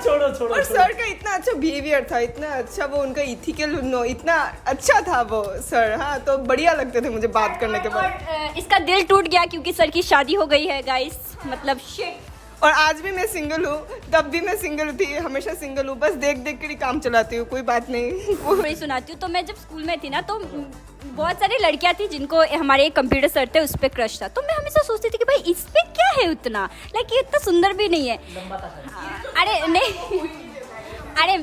छोड़ो। और सर का इतना अच्छा बिहेवियर था, इतना अच्छा वो उनका इथिकल इतना अच्छा था वो सर। हाँ, तो बढ़िया लगते थे मुझे बात करने के बाद। इसका दिल टूट गया क्योंकि सर की शादी हो गई है गाइस, मतलब शिट। और आज भी मैं सिंगल हूँ, तब भी मैं सिंगल थी, हमेशा सिंगल हूँ, बस देख के ही काम चलाती हूँ, कोई बात नहीं। सुनाती हूँ। तो मैं जब स्कूल में थी ना, तो बहुत सारी लड़कियां थी जिनको हमारे कंप्यूटर सर थे, उस पर क्रश था। तो मैं हमेशा सोचती थी कि भाई इस पे क्या है उतना, लाइक ये इतना सुंदर भी नहीं है। अरे नहीं, अरे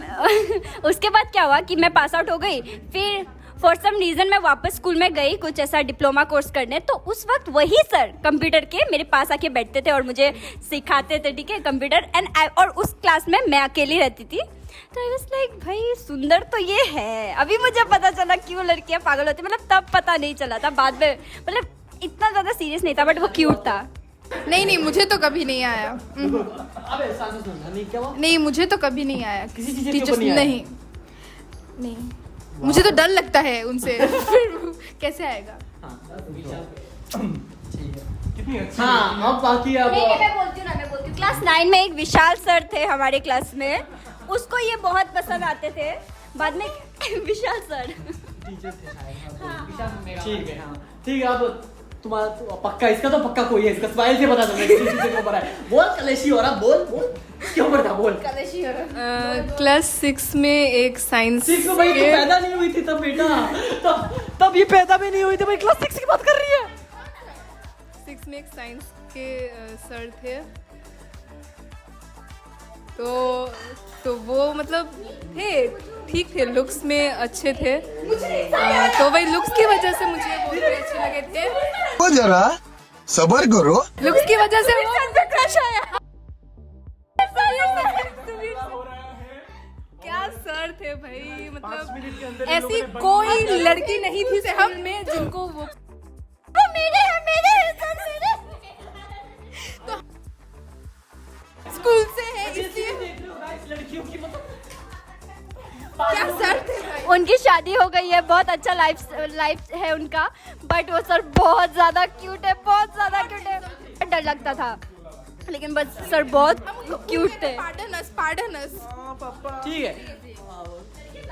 उसके बाद क्या हुआ कि मैं पास आउट हो गई। फिर फॉर सम रीज़न मैं वापस स्कूल में गई कुछ ऐसा डिप्लोमा कोर्स करने। तो उस वक्त वही सर कंप्यूटर के मेरे पास आके बैठते थे और मुझे सिखाते थे, ठीक है, कंप्यूटर। और उस क्लास में मैं अकेली रहती थी। तो आई वाज लाइक भाई सुंदर तो ये है। अभी मुझे पता चला क्यों लड़कियां पागल होती, मतलब तब पता नहीं चला था, बाद में मतलब इतना ज़्यादा सीरियस नहीं था, बट वो क्यूट था। नहीं, मुझे तो कभी नहीं आया। नहीं, मुझे तो कभी नहीं आया किसी टीचर नहीं, मुझे तो डर लगता है उनसे। फिर कैसे आएगा? हाँ, अब बाकी अब मैं बोलती हूँ। क्लास 9 में एक विशाल सर थे हमारे क्लास में, उसको ये बहुत पसंद आते थे। बाद में विशाल सर टीचर थे शायद। ठीक है, अब तुम्हारा पक्का, इसका तो पक्का कोई है, इसका स्माइल से बता दो मैं किसी चीज के ऊपर है। बोल कलेशी हो रहा, बोल बोल क्यों ऊपर था, बोल। क्लास 6 में एक साइंस 6 में भाई तू पैदा नहीं हुई थी तब बेटा, तब ये पैदा भी नहीं हुई थी भाई, क्लास 6 की बात कर रही है। 6 में एक साइंस के सर थे, तो वो मतलब थे ठीक थे, लुक्स में अच्छे थे, तो वही लुक्स की वजह से मुझे वो भी अच्छे लगे थे। वो जरा सबर करो, लुक्स की वजह से वो मुझे क्रश आया। क्या सर थे भाई, मतलब ऐसी कोई लड़की नहीं थी हम में जिनको वो मेरे सर मेरे। तो स्कूल से है इसलिए लड़कियों की मतलब क्या सर थे भाई। उनकी शादी हो गई है, बहुत अच्छा लाइफ है उनका, बट वो सर बहुत ज्यादा क्यूट है, बहुत ज्यादा क्यूट है। डर लगता था लेकिन बस सर बहुत क्यूट थे। पार्डन अस। ठीक है।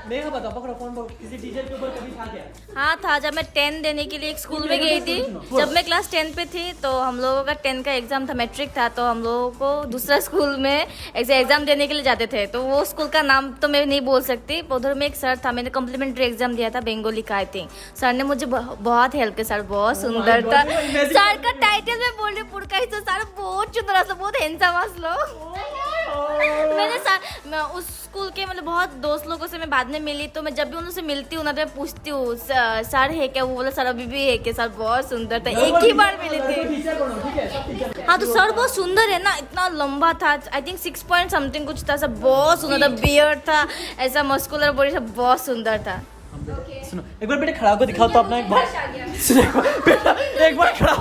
मेघा बताओ, पकड़ो फोन, किसी टीचर के ऊपर कभी था क्या? हाँ था, जब मैं 10 देने के लिए एक स्कूल में गई थी। जब मैं क्लास 10 पे थी तो हम लोगों का 10 का एग्जाम था, मैट्रिक था, तो हम लोगों को दूसरा स्कूल में एग्जाम देने के लिए जाते थे। तो वो स्कूल का नाम तो मैं नहीं बोल सकती, उधर में एक सर था, मैंने कम्प्लीमेंट्री एग्जाम दिया था बंगाली का आई थिंक। सर ने मुझे बहुत हेल्प किया, सर बहुत सुंदर था। सर का टाइटल मैं बोल रही पुरका ही, सर बहुत सुंदर था, बहुत हैंडसम लोग। मैंने मैं उस स्कूल के मतलब बहुत दोस्त लोगों से मैं बाद में मिली, तो मैं जब भी उनसे मिलती हूँ ना तो मैं पूछती हूँ सर है क्या, वो बोला सर अभी भी है क्या, सर बहुत सुंदर था, एक ही बार मिली थी। हाँ तो सर बहुत सुंदर है ना, इतना लंबा था, आई थिंक 6 पॉइंट समथिंग कुछ था, सब बहुत सुंदर था, बियर्ड था, ऐसा मस्कुलर बॉडी सब बहुत सुंदर था। सुनो एक बार बेटे खड़ा होकर दिखाओ तो अपना एक बार बेटा, एक बार खड़ा।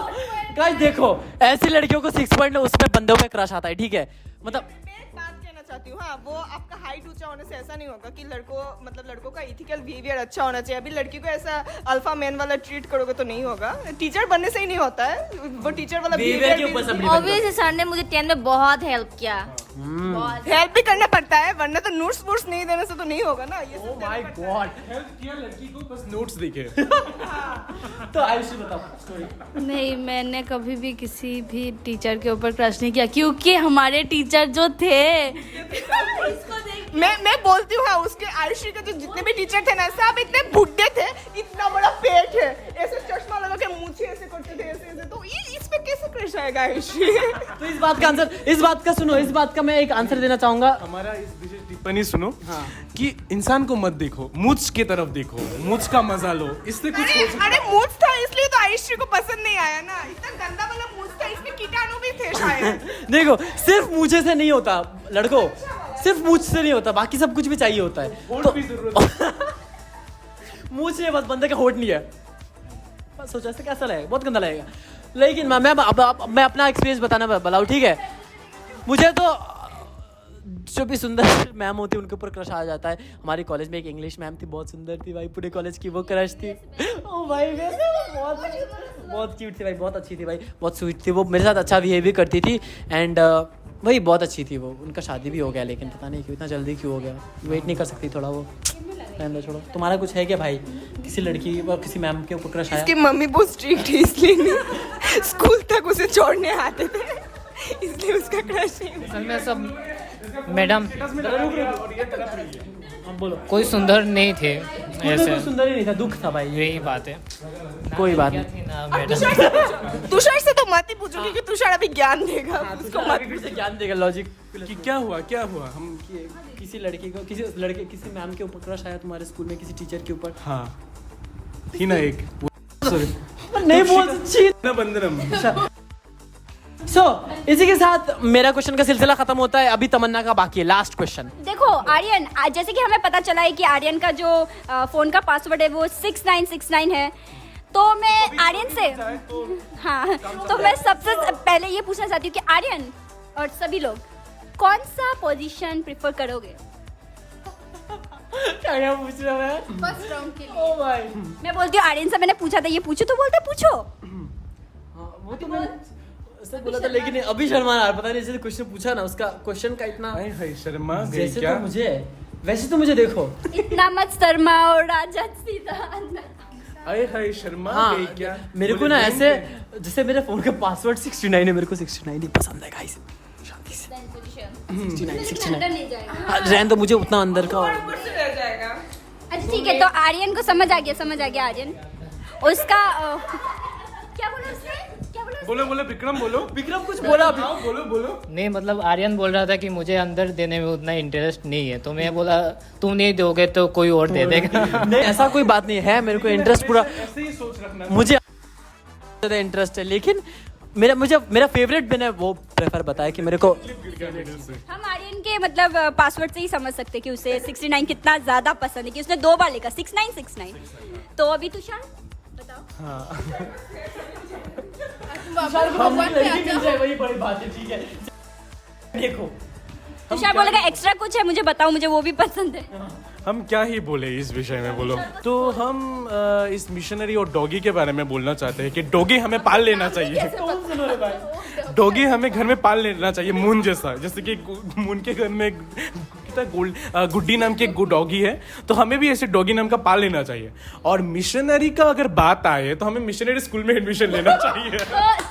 गाइस देखो, ऐसी लड़कियों को 6 पॉइंट उसमें बंदों पे क्रश आता है, ठीक है, मतलब बात कहना चाहती हूँ। हाँ, वो आपका हाइट ऊंचा होने से ऐसा नहीं होगा कि लड़कों का इथिकल बिहेवियर अच्छा होना चाहिए। अभी लड़की को ऐसा अल्फा मैन वाला ट्रीट करोगे तो नहीं होगा। टीचर बनने से ही नहीं होता है, वो टीचर वाला बिहेवियर के ऊपर सब ऑब्वियसली सर ने मुझे 10 में बहुत हेल्प किया। हेल्प भी करना पड़ता है, वरना तो नोट्स वोट्स नहीं देने से तो नहीं होगा ना। ये ओह माय गॉड, हेल्प किया लड़की को, बस नोट्स देखे। तो आयुषी बताओ स्टोरी। नहीं, मैंने कभी भी किसी भी टीचर के ऊपर क्रश नहीं किया, क्योंकि हमारे टीचर जो थे मैं बोलती हूँ। हाँ, उसके आयुषी के जो जितने भी टीचर थे ना, सब इतने बुड्ढे थे, इतना बड़ा पेट है, ऐसे चश्मा लगा के मुंह ऐसे करते थे, ऐसे तो इस पे कैसे क्रश आएगा आयुषी? तो इस बात का आंसर, इस बात का सुनो, इस बात का मैं एक आंसर देना चाहूंगा। हमारा इस विशेष टिप्पणी सुनो कि इंसान को मत देखो, मूछ की तरफ देखो, मूछ का मजा लो, इससे कुछ हो सकता है। अरे मूछ था इसलिए तो आयुषी को पसंद नहीं आया ना, इतना गंदा वाला मूछ था, इसमें कीटाणु भी थे शायद। देखो, सिर्फ मुझे से नहीं होता लड़कों, सिर्फ मूछ से नहीं होता, बाकी सब कुछ भी चाहिए होता है। होठ भी जरूरत है। मूछ है बस, बंदे का होठ नहीं है। बस सोचा से कैसा लगेगा, बहुत गंदा लगेगा। लेकिन मैं अपना एक्सपीरियंस बताना बताऊँ, ठीक है। मुझे तो जो भी सुंदर मैम होती है उनके ऊपर क्रश आ जाता है। हमारे कॉलेज में एक इंग्लिश मैम थी, बहुत सुंदर थी भाई, पूरे कॉलेज की वो क्रश थी। ओ भाई बहुत क्यूट थी भाई, बहुत अच्छी थी भाई, बहुत स्वीट थी वो, मेरे साथ अच्छा बिहेव भी करती थी। एंड वही बहुत अच्छी थी वो। उनका शादी भी हो गया, लेकिन पता नहीं क्यों इतना जल्दी क्यों हो गया, वेट नहीं कर सकती थोड़ा वो। छोड़ो, तुम्हारा कुछ है क्या भाई, किसी लड़की और किसी मैम के ऊपर क्रश आया? इसकी मम्मी बहुत स्ट्रिक्ट थी, इसलिए नहीं स्कूल तक उसे छोड़ने आते थे, इसलिए उसका क्रश नहीं। असल में सब मैडम बोलो। कोई सुंदर नहीं थे ऐसे, सुंदर ही नहीं था, दुख था भाई, यही बात है। कोई बात क्या नहीं। थी ना मैडम। तुषार से तो मत ही पूछो, क्योंकि तुषार अभी ज्ञान देगा, उसको मत से ज्ञान देगा, लॉजिक कि क्या हुआ हम किसी लड़की को, किसी मैम के ऊपर क्रश आया तुम्हारे स्कूल में, किसी टीचर के ऊपर? हाँ थी ना एक, नहीं बोल ना बंदरम। सो इसी के साथ मेरा क्वेश्चन का सिलसिला खत्म होता है। अभी तमन्ना का बाकी है लास्ट क्वेश्चन। देखो आर्यन, जैसे कि हमें पता चला है कि आर्यन का जो फोन का पासवर्ड है वो 6969 है, तो मैं आर्यन से हाँ, तो मैं सबसे पहले ये पूछना चाहती हूँ कि आर्यन और सभी लोग कौन सा पोजीशन प्रिफर करोगे? क्या पूछ रहा है? फर्स्ट राउंड के लिए। ओ भाई, मैं बोलती हूँ आर्यन से मैंने पूछा था, ये पूछो तो बोलते पूछो। वो तो मैं उससे बोला था, लेकिन अभी शर्मा आ रहा, पता नहीं जैसे क्वेश्चन पूछा ना, उसका क्वेश्चन का इतना शर्मा गई जैसे क्या? तो मुझे, वैसे तो मुझे देखो इतना मत शर्माओ राजा, सीधा अंदर। अरे हाय शर्मा हाँ गई क्या? मेरे को ना ऐसे जैसे मेरे फोन का पासवर्ड 69 है, मेरे को 69 ही पसंद है गाइस। शांति से 69 नहीं जाएगा। हाँ, रहने तो मुझे उतना अंदर का ऊपर से रह जाएगा। अच्छा ठीक है, तो आर्यन को समझ आ गया आर्यन। उसका क्या बोला उसने? क्या बोला? बोलो बोलो विक्रम बोलो। विक्रम कुछ बोला अभी। हाँ, बोलो बोलो। नहीं मतलब आर्यन बोल रहा था कि मुझे अंदर देने में उतना इंटरेस्ट नहीं है, तो मैं बोला तुम नहीं दोगे तो कोई और दे देगा। नहीं ऐसा कोई बात नहीं है, मेरे को इंटरेस्ट पूरा ऐसे ही सोच रखना। मुझे ज़्यादा इंटरेस्ट है, लेकिन मेरा फेवरेट बिन है वो प्रेफर बताया कि मेरे को। हम आर्यन के मतलब पासवर्ड से ही समझ सकते हैं कि उसे 69 कितना ज्यादा पसंद है, कि उसने 2 बार लिखा 6969। तो अभी तुषार बताओ। भगवान पे आ जाओ। वही बड़ी बात है, ठीक है। देखो तुषार बोलेगा एक्स्ट्रा कुछ है मुझे बताओ, मुझे वो भी पसंद है। हम क्या ही बोले इस विषय में, बोलो। तो हम इस मिशनरी और डॉगी के बारे में बोलना चाहते हैं कि डॉगी हमें पाल लेना चाहिए। डॉगी हमें घर में पाल लेना चाहिए, मून जैसा। जैसे कि मून के घर में गुड्डी नाम के डॉगी है, तो हमें भी ऐसे डॉगी नाम का पाल लेना चाहिए। और मिशनरी का अगर बात आए तो हमें मिशनरी स्कूल में एडमिशन लेना चाहिए।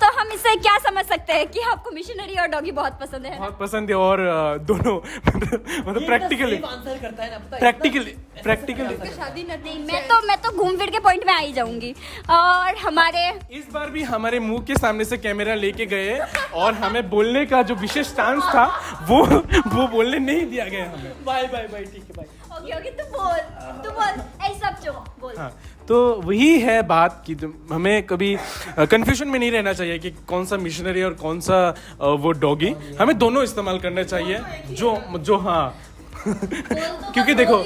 तो हम इससे क्या समझ सकते हैं कि आपको मिशनरी और डॉगी बहुत पसंद है? बहुत पसंद है, और दोनों मतलब प्रैक्टिकली आंसर करता है ना, प्रैक्टिकली शादी न नहीं, मैं तो घूम फिर के पॉइंट में आ ही जाऊंगी। और हमारे इस बार भी हमारे मुंह के सामने से कैमरा लेके गए और हमें बोलने का जो विशेष चांस था वो बोलने नहीं दिया गया हमें। बाय ठीक है बाय। ओके तू बोल ऐ सब चुप बोल। हाँ, तो वही है बात कि हमें कभी कंफ्यूजन में नहीं रहना चाहिए कि कौन सा मिशनरी और कौन सा वो डॉगी। हमें दोनों इस्तेमाल करना चाहिए जो हाँ क्योंकि देखो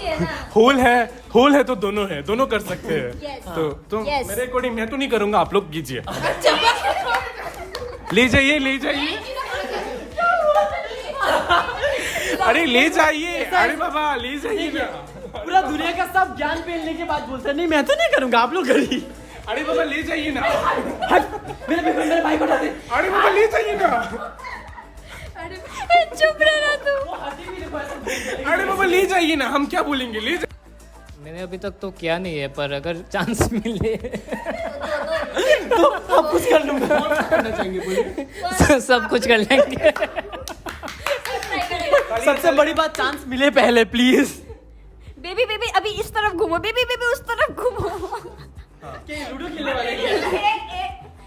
होल है तो दोनों है, दोनों कर सकते हैं। तो Yes. मेरे अकॉर्डिंग मैं तो नहीं करूंगा, आप लोग कीजिए। ले जाइए अरे ले जाइए, अरे बाबा ले जाइए ना। पूरा दुनिया का सब ज्ञान पेलने के बाद बोलते हैं नहीं मैं तो नहीं करूंगा, आप लोग करिए। अरे बाबा ले जाइए ना। मेरे भाई को उठा दे। अरे बाबा ले जाइए ना। चुप रहना तू। अरे बाबा ले जाइए ना, हम क्या बोलेंगे, ले जाइए। मैंने अभी तक तो किया नहीं है, पर अगर चांस मिले तो आप कुछ कर लूंगा। करना चाहेंगे बोलिए। सब कुछ कर लेंगे। सबसे बड़ी बात चांस मिले पहले प्लीज। बेबी अभी इस तरफ घूमो, बेबी उस तरफ घूमो। लूडो खेलने वाले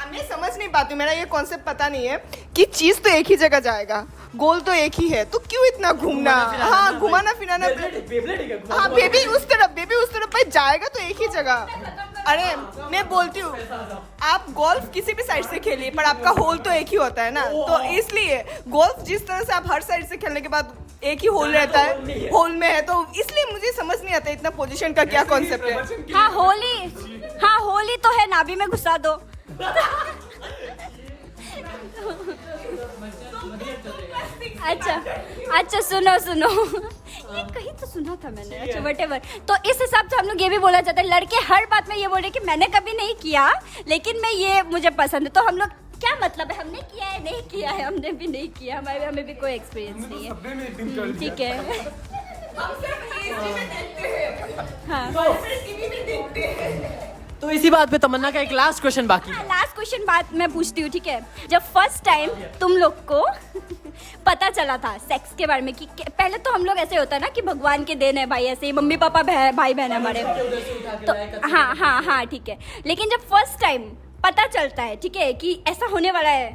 मैं समझ नहीं पाती हूँ, मेरा ये कॉन्सेप्ट पता नहीं है कि चीज तो एक ही जगह जाएगा, गोल तो एक ही है, तो क्यों इतना घूमना? हाँ घुमाना फिराना। हाँ बेबी उस तरफ भाई जाएगा तो एक ही जगह। अरे मैं बोलती हूँ आप गोल्फ किसी भी साइड से खेलिए पर आपका होल तो एक ही होता है ना, तो इसलिए गोल्फ जिस तरह से आप हर साइड से खेलने के बाद एक ही होल रहता है, होल में है, तो इसलिए मुझे समझ नहीं आता इतना पोजीशन का क्या कॉन्सेप्ट है। हाँ होली तो है, नाभि में घुसा दो। अच्छा सुनो ये कहीं तो सुना था मैंने। अच्छा व्हाटएवर। तो इस हिसाब से हम लोग ये भी बोला जाता है, लड़के हर बात में ये बोल रहे कि मैंने कभी नहीं किया लेकिन मैं ये मुझे पसंद है, तो हम लोग क्या मतलब है, हमने किया है नहीं किया है, हमने भी नहीं किया, हमें भी कोई एक्सपीरियंस नहीं है। ठीक है तो इसी बात पे तमन्ना का एक लास्ट क्वेश्चन बाकी है। लास्ट क्वेश्चन बात मैं पूछती हूँ, ठीक है? जब फर्स्ट टाइम तुम लोग को पता चला था सेक्स के बारे में कि पहले तो हम लोग ऐसे होता है ना कि भगवान के देन है भाई, ऐसे ही मम्मी पापा भाई बहन हमारे, तो हाँ ठीक है। लेकिन जब फर्स्ट टाइम पता चलता है, ठीक है, कि ऐसा होने वाला है,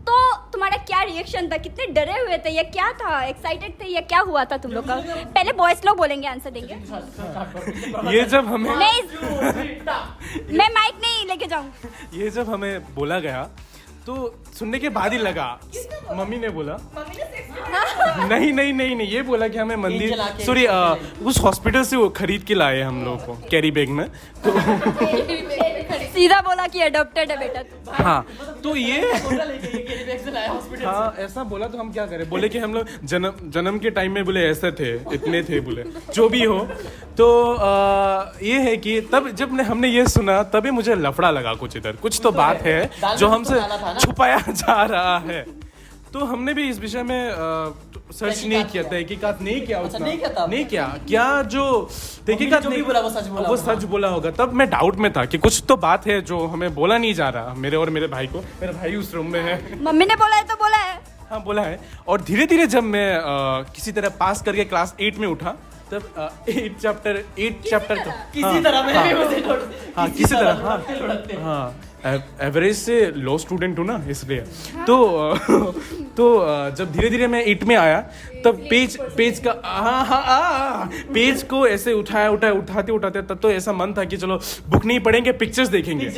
तो तुम्हारा क्या रिएक्शन था? कितने डरे हुए थे या क्या था? एक्साइटेड थे या क्या हुआ था तुम लोग का? पहले बॉयज लोग बोलेंगे, आंसर देंगे। ये जब हमें नहीं मैं माइक नहीं लेके जाऊँ। ये जब हमें बोला गया तो सुनने के बाद ही लगा, मम्मी ने बोला नहीं ये बोला कि हमें मंदिर सॉरी उस हॉस्पिटल से वो खरीद के लाए हम लोग को कैरी बैग में, तो सीधा बोला कि अडॉप्टेड है बेटा। हाँ तो ये हाँ ऐसा बोला, तो हम क्या करें, बोले कि हम लोग जन्म के टाइम में बोले ऐसे थे, इतने थे, बोले जो भी हो। तो ये है कि तब जब हमने ये सुना तभी मुझे लफड़ा लगा, कुछ इधर कुछ तो बात है जो हमसे छुपाया जा रहा है। तो हमने भी इस विषय में सर्च नहीं किया, तहकीकात नहीं किया अच्छा, उतना। नहीं किया था? नहीं किया, क्या जो तहकीकात जो भी बोला वो सच बोला वो होगा। सच बोला होगा। तब मैं डाउट में था कि कुछ तो बात है जो हमें बोला नहीं जा रहा, मेरे और मेरे भाई को। मेरा भाई उस रूम में है। मम्मी ने बोला है तो बोला है। हाँ बोला है। और धीरे धीरे जब मैं किसी तरह पास करके क्लास 8 में उठा, तब 8 चैप्टर किसी तरह मैं भी उसे हाँ किसी तरह हाँ एवरेज से लो स्टूडेंट हूँ ना, इसलिए तो जब धीरे धीरे मैं 8 में आया, तब पेज का पेज को ऐसे उठाते तब तो ऐसा मन था कि चलो बुक नहीं पढ़ेंगे, पिक्चर्स देखेंगे।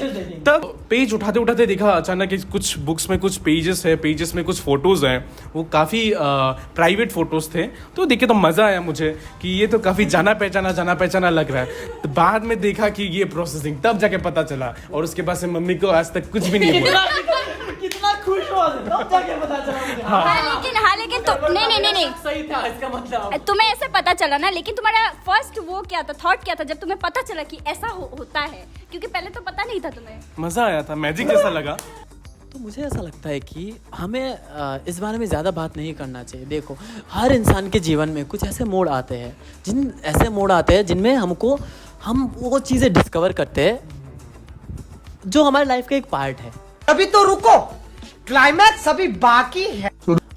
तब पेज उठाते देखा अचानक कि कुछ बुक्स में कुछ पेजेस में कुछ फोटोज हैं, वो काफ़ी प्राइवेट फोटोज थे। तो देखे तो मज़ा आया मुझे कि ये तो काफ़ी जाना पहचाना लग रहा है। तो बाद में देखा कि ये प्रोसेसिंग, तब जाके पता चला। और उसके बाद से मम्मी को आज तक कुछ भी नहीं बोला। कितना खुश हुआ तब जाके पता चला मुझे। हाँ लेकिन तो नहीं सही था इसका मतलब। तुम्हें ऐसे पता चला ना, लेकिन तुम्हारा फर्स्ट वो क्या था, थॉट क्या था जब तुम्हें पता चला कि ऐसा होता है? क्योंकि पहले तो पता नहीं था तुम्हें। मज़ा आया था, मैजिक जैसा लगा। तो मुझे ऐसा लगता है कि हमें इस बारे में ज़्यादा बात नहीं करना चाहिए। देखो, हर इंसान के जीवन में कुछ ऐसे मोड़ आते हैं जिनमें हम वो चीज़ें डिस्कवर करते हैं जो हमारे लाइफ का एक पार्ट है। अभी तो रुको, क्लाइमैक्स अभी बाकी है।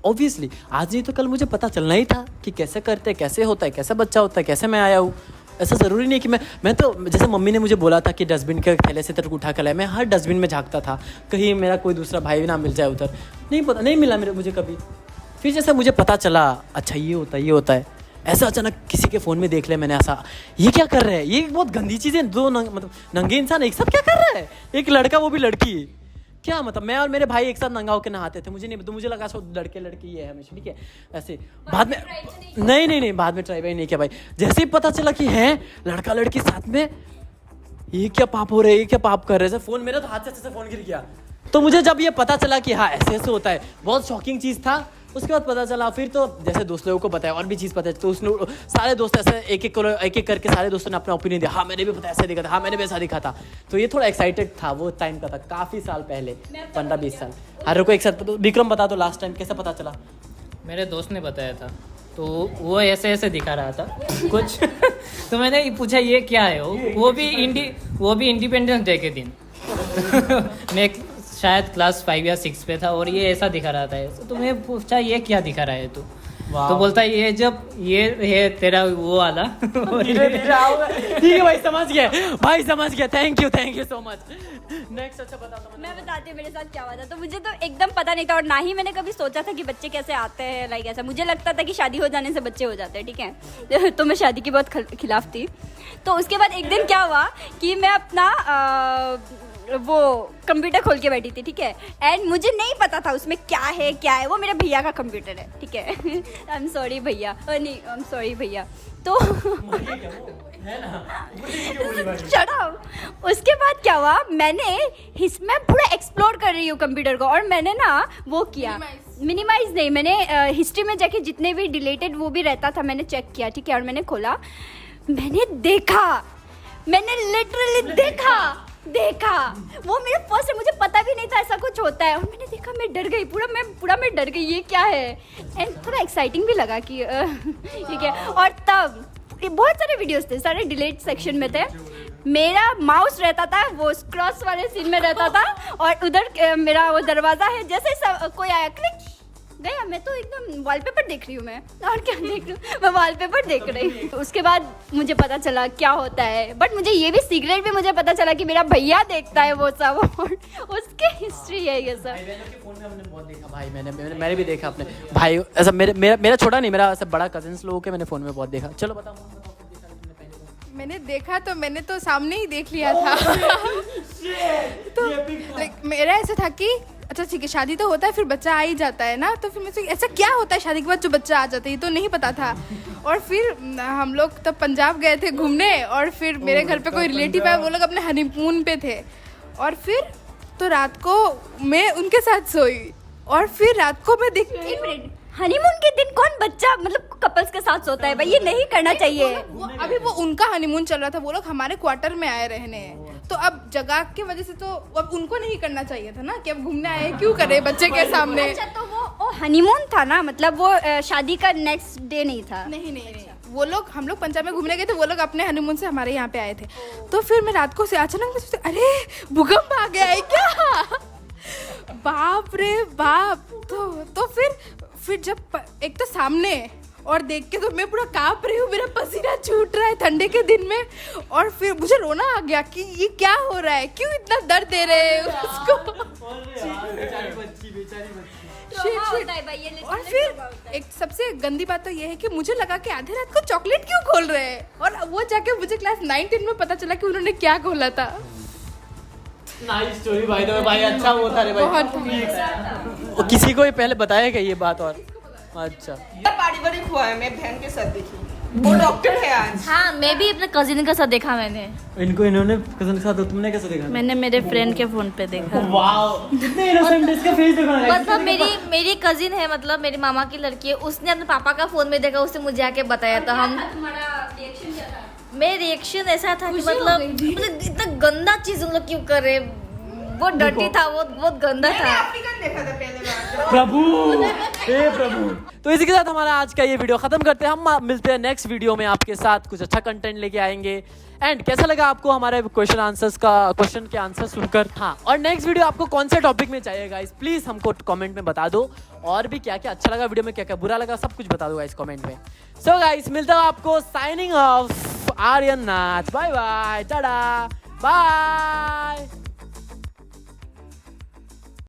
ऑब्वियसली आज नहीं तो कल मुझे पता चलना ही था कि कैसे करते, कैसे होता है, कैसे बच्चा होता है, कैसे मैं आया हूँ। ऐसा ज़रूरी नहीं कि मैं तो जैसे मम्मी ने मुझे बोला था कि डस्टबिन के थैले से तेरे को उठा कर लाए, मैं हर डस्टबिन में झांकता था कहीं मेरा कोई दूसरा भाई ना मिल जाए उधर। नहीं मिला मुझे कभी। फिर जैसे मुझे पता चला अच्छा ये होता है, ऐसा अचानक किसी के फ़ोन में देख लिया मैंने, ऐसा ये क्या कर रहे हैं, ये बहुत गंदी चीज़ें, मतलब नंगे इंसान एक साथ क्या कर रहा है, एक लड़का वो भी लड़की, क्या मतलब। मैं और मेरे भाई एक साथ नंगा होकर नहाते थे, मुझे नहीं तो मुझे लगा सब लड़के ये है हमेशा, ठीक है। ऐसे बाद में नहीं बाद में ट्राई नहीं किया भाई। जैसे ही पता चला कि है लड़का लड़की साथ में, ये क्या पाप हो रहे, ये क्या पाप कर रहे हैं, फ़ोन मेरे तो हाथ से ऐसे फ़ोन गिर गया। तो मुझे जब ये पता चला कि हाँ ऐसे होता है, बहुत शॉकिंग चीज़ था। उसके बाद पता चला, फिर तो जैसे दोस्त लोगों को बताया और भी चीज़ पता है, तो उसने सारे दोस्त ऐसे एक एक करके सारे दोस्तों ने अपना ओपिनियन दिया। हाँ मैंने भी पता ऐसा दिखा था, हाँ मैंने भी ऐसा दिखा था। तो ये थोड़ा एक्साइटेड था, वो टाइम का था, काफ़ी साल पहले, 15-20 साल। हर को एक साथ। विक्रम बता दो लास्ट टाइम कैसे पता चला? मेरे दोस्त ने बताया था, तो वो ऐसे दिखा रहा था कुछ। तो मैंने पूछा ये क्या है, वो भी इंडिपेंडेंस डे के दिन। मैं शायद क्लास 5 या 6 पे था और ये ऐसा दिखा रहा था। तो मैं पूछा ये क्या दिखा रहा है तू? तो बोलता है ये जब ये है तेरा वो वाला। ठीक है भाई, समझ गया। Thank you so much. Next अच्छा बता। मैं बताती हूँ मेरे साथ क्या हुआ था। तो मुझे तो एकदम पता नहीं था, और ना ही मैंने कभी सोचा था कि बच्चे कैसे आते हैं, लाइक ऐसा। मुझे लगता था कि शादी हो जाने से बच्चे हो जाते हैं, ठीक है। तो मैं शादी की बहुत खिलाफ थी। तो उसके बाद एक दिन क्या हुआ कि मैं अपना वो कंप्यूटर खोल के बैठी थी, ठीक है। एंड मुझे नहीं पता था उसमें क्या है। वो मेरे भैया का कंप्यूटर है, ठीक है। आई एम सॉरी भैया। तो शट अप। उसके बाद क्या हुआ, मैं पूरा एक्सप्लोर कर रही हूँ कंप्यूटर को, और मैंने ना वो किया, मिनिमाइज नहीं, मैंने हिस्ट्री में जाके जितने भी डिलीटेड वो भी रहता था मैंने चेक किया, ठीक है। और मैंने खोला, मैंने लिटरली देखा वो मेरे फर्स्ट से, मुझे पता भी नहीं था ऐसा कुछ होता है। और मैंने देखा, मैं डर गई, पूरा मैं डर गई, ये क्या है। एंड थोड़ा एक्साइटिंग भी लगा कि ठीक है। और तब बहुत सारे वीडियोस थे, सारे डिलीट सेक्शन में थे। मेरा माउस रहता था वो क्रॉस वाले सीन में रहता था, और उधर मेरा वो दरवाजा है, जैसे कोई आया क्लिक गया। मैं तो एकदम वॉलपेपर देख रही हूँ, मैं और क्या देख रही हूँ, मैं वॉलपेपर देख रही हूँ। उसके बाद मुझे पता चला क्या होता है, बट मुझे ये भी सीक्रेट भी मुझे पता चला कि मेरा भैया देखता है वो सब, और उसकी हिस्ट्री है ये सब। फोन में हमने बहुत देखा भाई, मैंने भी देखा अपने भाई, ऐसा मेरा छोटा नहीं, मेरा ऐसा बड़ा कजिन्स लोगों के मैंने फोन में बहुत देखा। चलो बताओ। मैंने देखा तो मैंने तो सामने ही देख लिया था। तो मेरा ऐसा था कि अच्छा ठीक है, शादी तो होता है, फिर बच्चा आ ही जाता है ना। तो फिर मुझे ऐसा क्या होता है शादी के बाद जो बच्चा आ जाता है, ये तो नहीं पता था। और फिर हम लोग तब पंजाब गए थे घूमने, और फिर मेरे घर पे कोई रिलेटिव है, वो लोग अपने हनीमून पे थे। और फिर तो रात को मैं उनके साथ सोई, और फिर रात को मैं हनीमून के दिन कौन बच्चा मतलब कपल्स के साथ सोता है भाई, ये नहीं करना चाहिए। अभी वो उनका हनीमून चल रहा था, वो लोग हमारे क्वार्टर में आए रहने। तो अब जगह की वजह से तो अब उनको नहीं करना चाहिए था ना कि अब घूमने आए क्यों करे बच्चे के सामने। अच्छा तो वो हनीमून था ना, मतलब वो शादी का नेक्स्ट डे नहीं था। नहीं नहीं नहीं, वो लोग हम लोग पंजाब में घूमने गए थे, वो लोग अपने हनीमून से हमारे यहाँ पे आए थे। तो फिर मैं रात को से अचानक मैं सोचती अरे भूकंप आ गया है क्या, बाप रे बाप। तो फिर जब एक तो सामने और देख के तो मैं पूरा कांप रही हूँ, मेरा पसीना छूट रहा है ठंडे के दिन में, और फिर मुझे रोना आ गया कि ये क्या हो रहा है, क्यों इतना दर्द दे रहे हैं उसको। और फिर एक सबसे गंदी बात तो ये है कि मुझे लगा कि आधे रात को चॉकलेट क्यों खोल रहे हैं, और वो जाके मुझे क्लास 9-10 में पता चला कि उन्होंने क्या खोला था। नाइस स्टोरी भाई, तो भाई अच्छा वो था रे भाई। बहुत किसी को ही पहले बताया क्या ये बात? और अच्छा पारिवारिक हुआ है, मैं बहन के साथ देखी, वो डॉक्टर है आज। हाँ, मैं भी अपने कजिन के साथ देखा मैंने। इन्होंने कजन के साथ, तुमने कैसे देखा? मैंने मेरे फ्रेंड के फोन पे देखा। वाओ, कितने इनोसेंट, इसका फेस देखो ना। मतलब मेरी कजिन है, मतलब मेरी मामा की लड़की है, उसने अपने पापा का फोन में देखा, उसने मुझे आके बताया। तो हम मेरा रिएक्शन ऐसा था कि मतलब इतना गंदा चीज उन लोग क्यों करे, वो डर्टी था, वो बहुत गंदा था। अफ्रीकन देखा था पहले बार। प्रभु, हे प्रभु। तो इसी के साथ हमारा आज का ये वीडियो खत्म करते हैं। हम मिलते हैं नेक्स्ट वीडियो में आपके साथ, कुछ अच्छा कंटेंट लेके आएंगे। एंड कैसा लगा आपको हमारे क्वेश्चन के आंसर सुनकर? हाँ, और नेक्स्ट वीडियो आपको कौन से टॉपिक में चाहिए गाइस, प्लीज हमको कमेंट में बता दो। और भी क्या क्या अच्छा लगा वीडियो में, क्या क्या बुरा लगा, सब कुछ बता दो गाइस कमेंट में। सो गाइस, मिलता हूँ आपको, साइनिंग ऑफ आर्यन नाथ, बाय बाय, टाटा, बाय।